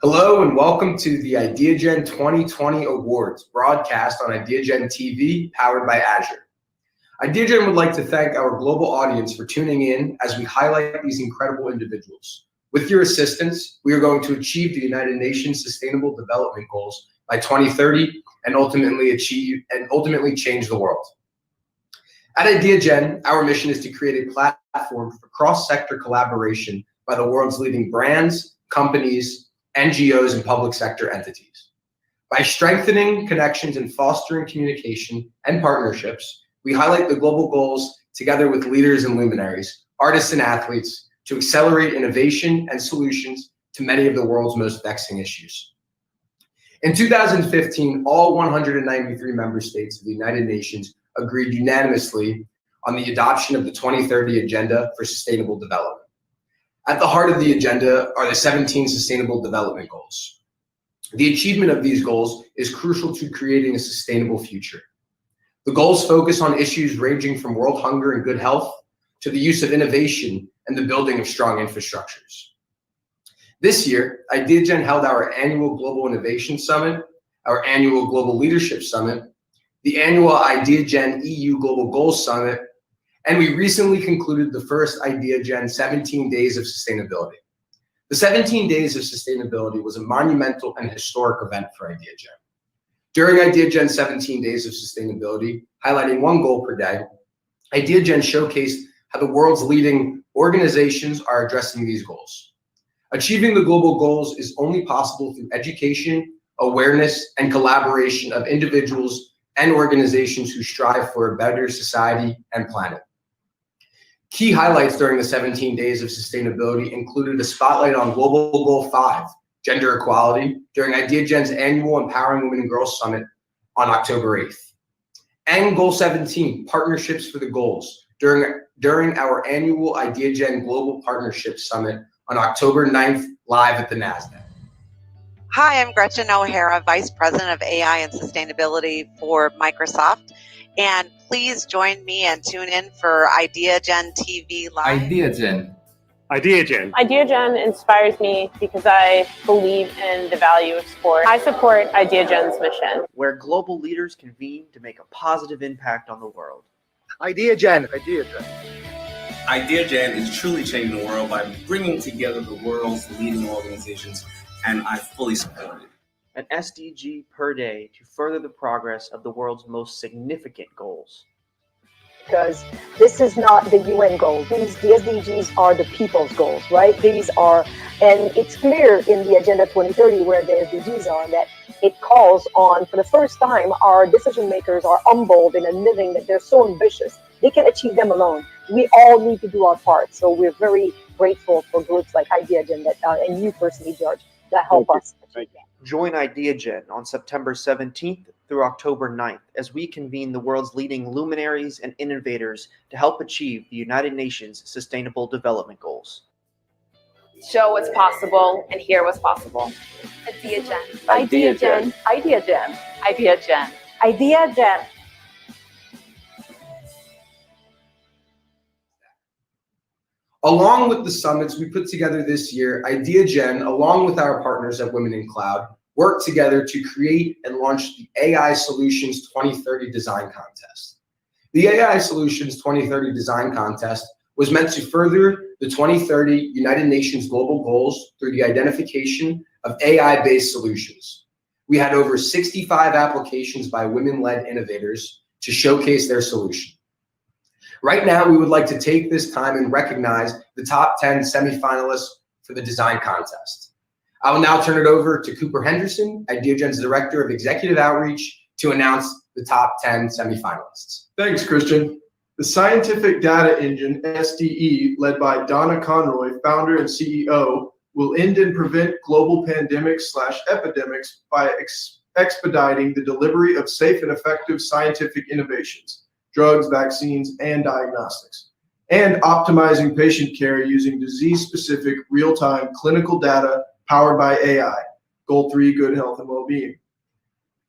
Hello and welcome to the Ideagen 2020 Awards, broadcast on Ideagen TV, powered by Azure. Ideagen would like to thank our global audience for tuning in as we highlight these incredible individuals. With your assistance, we are going to achieve the United Nations Sustainable Development Goals by 2030 and ultimately change the world. At Ideagen, our mission is to create a platform for cross-sector collaboration by the world's leading brands, companies, NGOs, and public sector entities. By strengthening connections and fostering communication and partnerships, we highlight the global goals together with leaders and luminaries, artists and athletes to accelerate innovation and solutions to many of the world's most vexing issues. In 2015, all 193 member states of the United Nations agreed unanimously on the adoption of the 2030 Agenda for Sustainable Development. At the heart of the agenda are the 17 Sustainable Development Goals. The achievement of these goals is crucial to creating a sustainable future. The goals focus on issues ranging from world hunger and good health to the use of innovation and the building of strong infrastructures. This year, Ideagen held our annual Global Innovation Summit, our annual Global Leadership Summit, the annual Ideagen EU Global Goals Summit, and we recently concluded the first Ideagen 17 Days of Sustainability. The 17 Days of Sustainability was a monumental and historic event for Ideagen. During Ideagen's 17 Days of Sustainability, highlighting one goal per day, Ideagen showcased how the world's leading organizations are addressing these goals. Achieving the global goals is only possible through education, awareness, and collaboration of individuals and organizations who strive for a better society and planet. Key highlights during the 17 Days of Sustainability included a spotlight on Global Goal 5, gender equality, during Ideagen's annual Empowering Women and Girls Summit on October 8th. And Goal 17, Partnerships for the Goals, during our annual Ideagen Global Partnerships Summit on October 9th, live at the Nasdaq. Hi, I'm Gretchen O'Hara, Vice President of AI and Sustainability for Microsoft. And please join me and tune in for Ideagen TV Live. Ideagen. Ideagen inspires me because I believe in the value of sport. I support Ideagen's mission, where global leaders convene to make a positive impact on the world. Ideagen is truly changing the world by bringing together the world's leading organizations, and I fully support it. An SDG per day to further the progress of the world's most significant goals. Because this is not the UN goal. The SDGs are the people's goals, right? These are, and it's clear in the Agenda 2030 where the SDGs are that it calls on, for the first time, our decision makers are humbled in admitting that they're so ambitious. They can achieve them alone. We all need to do our part. So we're very grateful for groups like Ideagen that, and you personally, George, that help us achieve that. Join Ideagen on September 17th through October 9th as we convene the world's leading luminaries and innovators to help achieve the United Nations Sustainable Development Goals. show what's possible and hear what's possible. Ideagen. Along with the summits we put together this year, Ideagen, along with our partners at Women in Cloud, worked together to create and launch the AI Solutions 2030 Design Contest. The AI Solutions 2030 Design Contest was meant to further the 2030 United Nations Global Goals through the identification of AI-based solutions. We had over 65 applications by women-led innovators to showcase their solution. Right now, we would like to take this time and recognize the top 10 semifinalists for the design contest. I will now turn it over to Cooper Henderson, Ideagen's Director of Executive Outreach, to announce the top 10 semifinalists. Thanks, Christian. The Scientific Data Engine, SDE, led by Donna Conroy, founder and CEO, will end and prevent global pandemics/epidemics by expediting the delivery of safe and effective scientific innovations, drugs, vaccines, and diagnostics, and optimizing patient care using disease-specific real-time clinical data powered by AI. Goal 3, good health and well-being.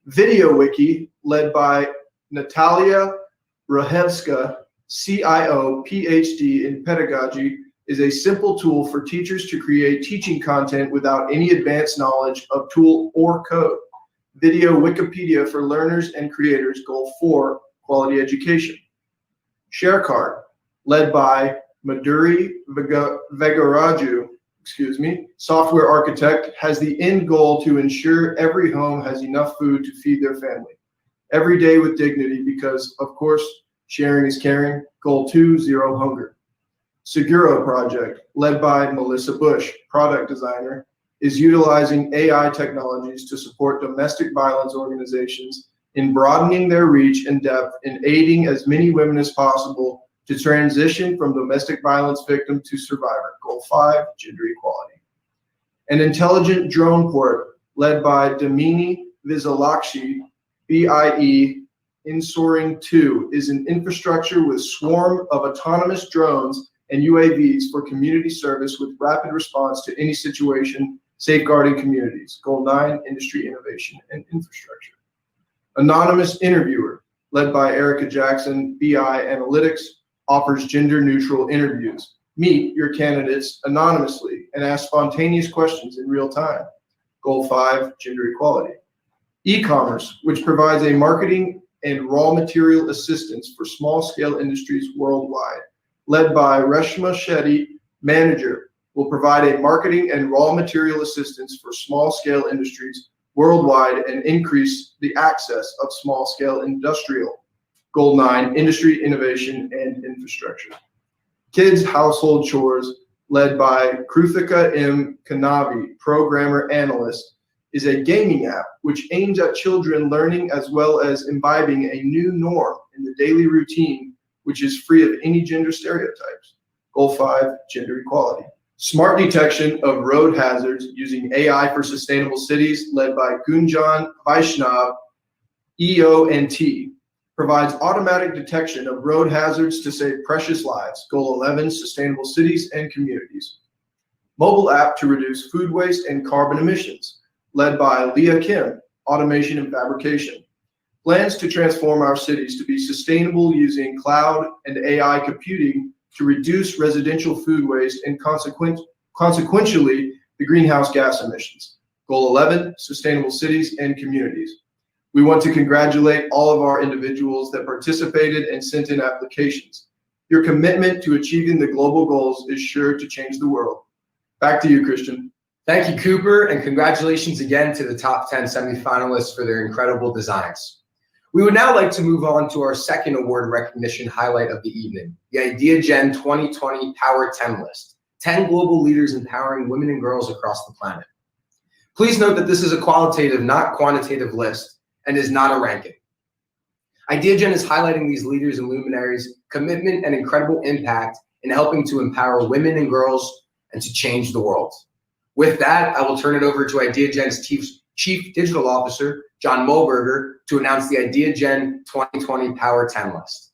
VideoWiki, led by Natalia Rajewska, CIO, PhD in pedagogy, is a simple tool for teachers to create teaching content without any advanced knowledge of tool or code. Video Wikipedia for learners and creators, goal 4, quality education. ShareCard, led by Madhuri Vegaraju, software architect, has the end goal to ensure every home has enough food to feed their family. Every day with dignity, because, of course, sharing is caring. Goal 2, zero hunger. Seguro project, led by Melissa Bush, product designer, is utilizing AI technologies to support domestic violence organizations in broadening their reach and depth in aiding as many women as possible to transition from domestic violence victim to survivor. Goal 5, gender equality. An intelligent drone port, led by Damini Visalakshi, BIE, Insoaring 2, is an infrastructure with swarm of autonomous drones and UAVs for community service with rapid response to any situation, safeguarding communities. Goal 9, industry innovation and infrastructure. Anonymous interviewer, led by Erica Jackson, BI Analytics, offers gender-neutral interviews. Meet your candidates anonymously and ask spontaneous questions in real time. Goal 5, gender equality. E-commerce, which provides a marketing and raw material assistance for small-scale industries worldwide, led by Reshma Shetty, manager, will provide a marketing and raw material assistance for small-scale industries worldwide and increase the access of small-scale industrial. Goal 9, industry innovation and infrastructure. Kids household chores, led by Kruthika M. Kanavi, programmer analyst, is a gaming app which aims at children learning as well as imbibing a new norm in the daily routine, which is free of any gender stereotypes. Goal 5, gender equality. Smart detection of road hazards using AI for sustainable cities, led by Gunjan Vaishnav, EONT, provides automatic detection of road hazards to save precious lives. Goal 11, sustainable cities and communities. Mobile app to reduce food waste and carbon emissions, led by Leah Kim, automation and fabrication. Plans to transform our cities to be sustainable using cloud and AI computing to reduce residential food waste and consequentially the greenhouse gas emissions. Goal 11, sustainable cities and communities. We want to congratulate all of our individuals that participated and sent in applications. Your commitment to achieving the global goals is sure to change the world. Back to you, Christian. Thank you, Cooper, and congratulations again to the top 10 semifinalists for their incredible designs. We would now like to move on to our second award recognition highlight of the evening, the Ideagen 2020 Power 10 list, 10 global leaders empowering women and girls across the planet. Please note that this is a qualitative, not quantitative list, and is not a ranking. Ideagen is highlighting these leaders and luminaries' commitment and incredible impact in helping to empower women and girls and to change the world. With that, I will turn it over to Ideagen's Chief Digital Officer, John Moberger, to announce the Ideagen 2020 Power 10 list.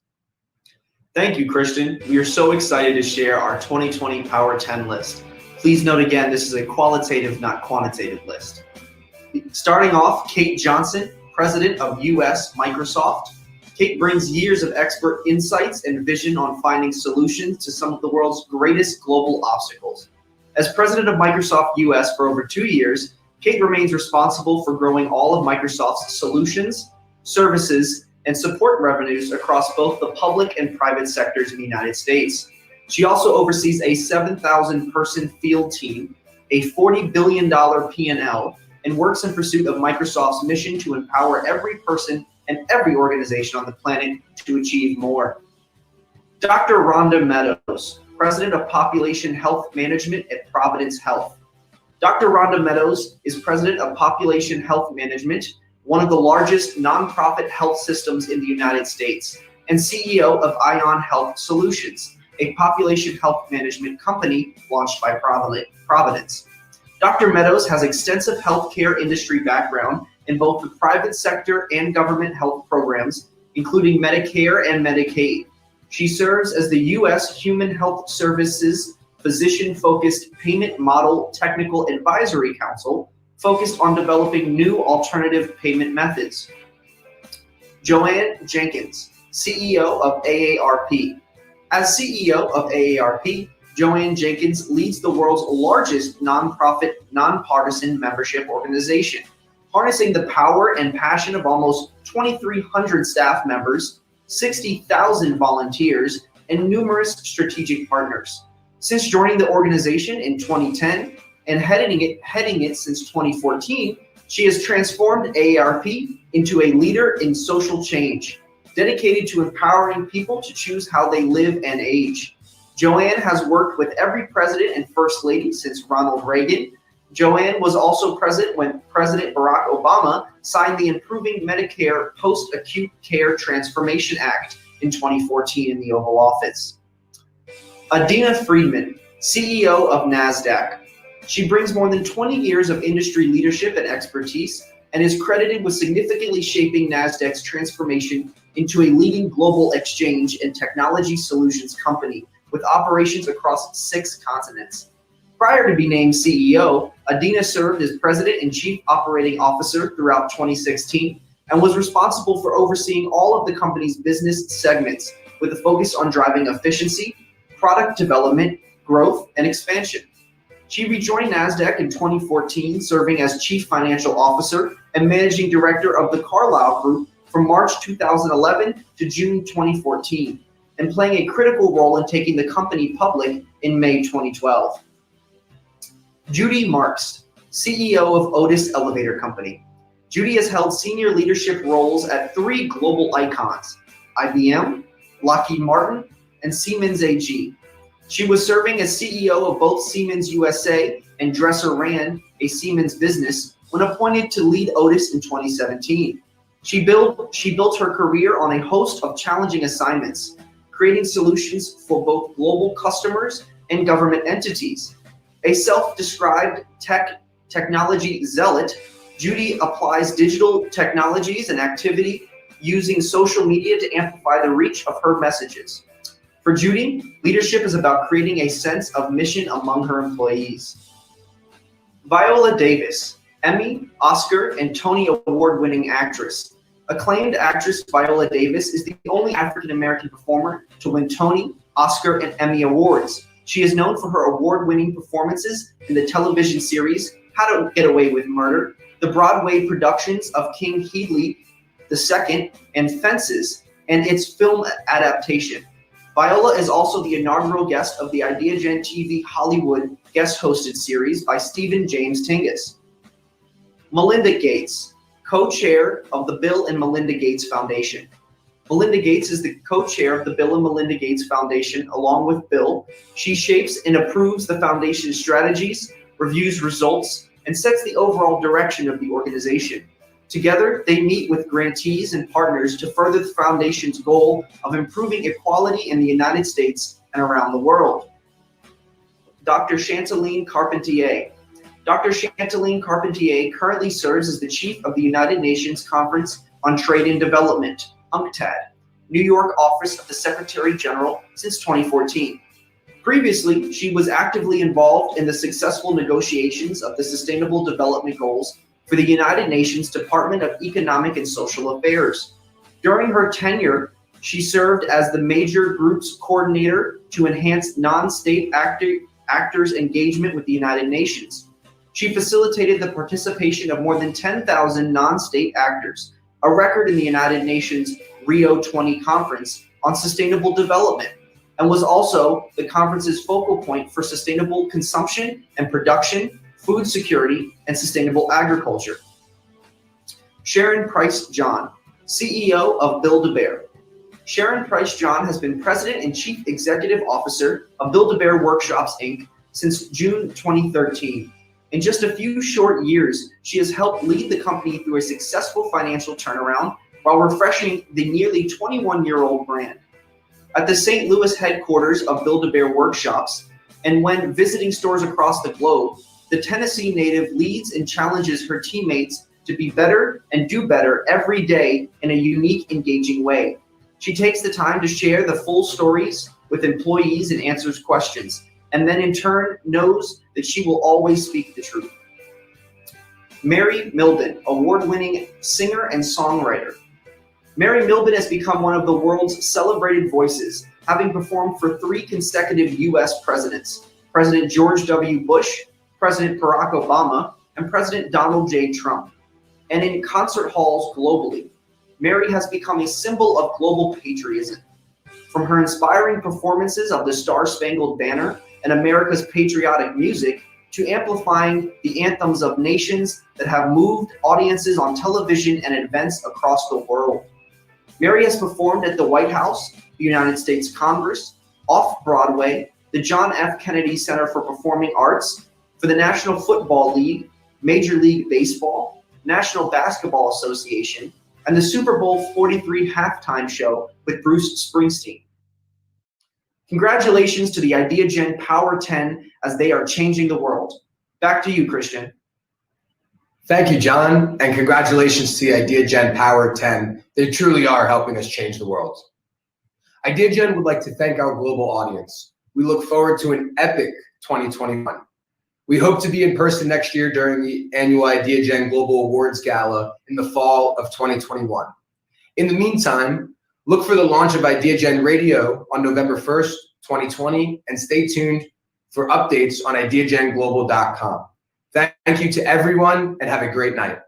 Thank you, Christian. We are so excited to share our 2020 Power 10 list. Please note again, this is a qualitative, not quantitative list. Starting off, Kate Johnson, President of US Microsoft. Kate brings years of expert insights and vision on finding solutions to some of the world's greatest global obstacles. As President of Microsoft US for over 2 years, Kate remains responsible for growing all of Microsoft's solutions, services, and support revenues across both the public and private sectors in the United States. She also oversees a 7,000-person field team, a $40 billion P&L, and works in pursuit of Microsoft's mission to empower every person and every organization on the planet to achieve more. Dr. Rhonda Meadows, President of Population Health Management at Providence Health. Dr. Rhonda Meadows is President of Population Health Management, one of the largest nonprofit health systems in the United States, and CEO of Ion Health Solutions, a population health management company launched by Providence. Dr. Meadows has extensive healthcare industry background in both the private sector and government health programs, including Medicare and Medicaid. She serves as the U.S. Human Health Services Physician-Focused Payment Model Technical Advisory Council, focused on developing new alternative payment methods. Joanne Jenkins, CEO of AARP. As CEO of AARP, Joanne Jenkins leads the world's largest nonprofit, nonpartisan membership organization, harnessing the power and passion of almost 2,300 staff members, 60,000 volunteers, and numerous strategic partners. Since joining the organization in 2010 and heading it since 2014, she has transformed AARP into a leader in social change, dedicated to empowering people to choose how they live and age. Joanne has worked with every president and first lady since Ronald Reagan. Joanne was also present when President Barack Obama signed the Improving Medicare Post-Acute Care Transformation Act in 2014 in the Oval Office. Adena Friedman, CEO of Nasdaq. She brings more than 20 years of industry leadership and expertise and is credited with significantly shaping Nasdaq's transformation into a leading global exchange and technology solutions company with operations across 6 continents. Prior to being named CEO, Adena served as President and Chief Operating Officer throughout 2016 and was responsible for overseeing all of the company's business segments with a focus on driving efficiency, product development, growth, and expansion. She rejoined Nasdaq in 2014, serving as Chief Financial Officer and Managing Director of the Carlyle Group from March 2011 to June 2014, and playing a critical role in taking the company public in May 2012. Judy Marks, CEO of OTIS Elevator Company. Judy has held senior leadership roles at 3 global icons, IBM, Lockheed Martin, and Siemens AG. She was serving as CEO of both Siemens USA and Dresser Rand, a Siemens business, when appointed to lead OTIS in 2017. She built her career on a host of challenging assignments, creating solutions for both global customers and government entities. A self-described technology zealot, Judy applies digital technologies and activity using social media to amplify the reach of her messages. For Judy, leadership is about creating a sense of mission among her employees. Viola Davis, Emmy, Oscar, and Tony Award-winning actress. Acclaimed actress Viola Davis is the only African-American performer to win Tony, Oscar, and Emmy Awards. She is known for her award-winning performances in the television series How to Get Away with Murder, the Broadway productions of King Hedley II and Fences, and its film adaptation. Viola is also the inaugural guest of the Ideagen TV Hollywood guest-hosted series by Stephen James Tingus. Melinda Gates, co-chair of the Bill and Melinda Gates Foundation. Melinda Gates is the co-chair of the Bill and Melinda Gates Foundation along with Bill. She shapes and approves the foundation's strategies, reviews results, and sets the overall direction of the organization. Together, they meet with grantees and partners to further the foundation's goal of improving equality in the United States and around the world. Dr. Chancelline Carpentier. Dr. Chancelline Carpentier currently serves as the Chief of the United Nations Conference on Trade and Development, UNCTAD, New York office of the Secretary General since 2014. Previously, she was actively involved in the successful negotiations of the Sustainable Development Goals for the United Nations Department of Economic and Social Affairs. During her tenure, she served as the major groups coordinator to enhance non-state actors' engagement with the United Nations. She facilitated the participation of more than 10,000 non-state actors, a record in the United Nations Rio 20 Conference on Sustainable Development, and was also the conference's focal point for sustainable consumption and production, food security, and sustainable agriculture. Sharon Price John, CEO of Build-A-Bear. Sharon Price John has been President and Chief Executive Officer of Build-A-Bear Workshops, Inc. since June 2013. In just a few short years, she has helped lead the company through a successful financial turnaround while refreshing the nearly 21-year-old brand. At the St. Louis headquarters of Build-A-Bear Workshops, and when visiting stores across the globe, the Tennessee native leads and challenges her teammates to be better and do better every day in a unique, engaging way. She takes the time to share the full stories with employees and answers questions, and then in turn knows that she will always speak the truth. Mary Milden, award-winning singer and songwriter. Mary Milben has become one of the world's celebrated voices, having performed for 3 consecutive U.S. presidents, President George W. Bush, President Barack Obama, and President Donald J. Trump, and in concert halls globally. Mary has become a symbol of global patriotism. From her inspiring performances of the Star-Spangled Banner and America's patriotic music, to amplifying the anthems of nations that have moved audiences on television and events across the world. Mary has performed at the White House, the United States Congress, off-Broadway, the John F. Kennedy Center for Performing Arts, for the National Football League, Major League Baseball, National Basketball Association, and the Super Bowl 43 halftime show with Bruce Springsteen. Congratulations to the Ideagen Power 10 as they are changing the world. Back to you, Christian. Thank you, John, and congratulations to the Ideagen Power 10. They truly are helping us change the world. Ideagen would like to thank our global audience. We look forward to an epic 2021. We hope to be in person next year during the annual Ideagen Global Awards Gala in the fall of 2021. In the meantime, look for the launch of Ideagen Radio on November 1st, 2020, and stay tuned for updates on ideagenglobal.com. Thank you to everyone, and have a great night.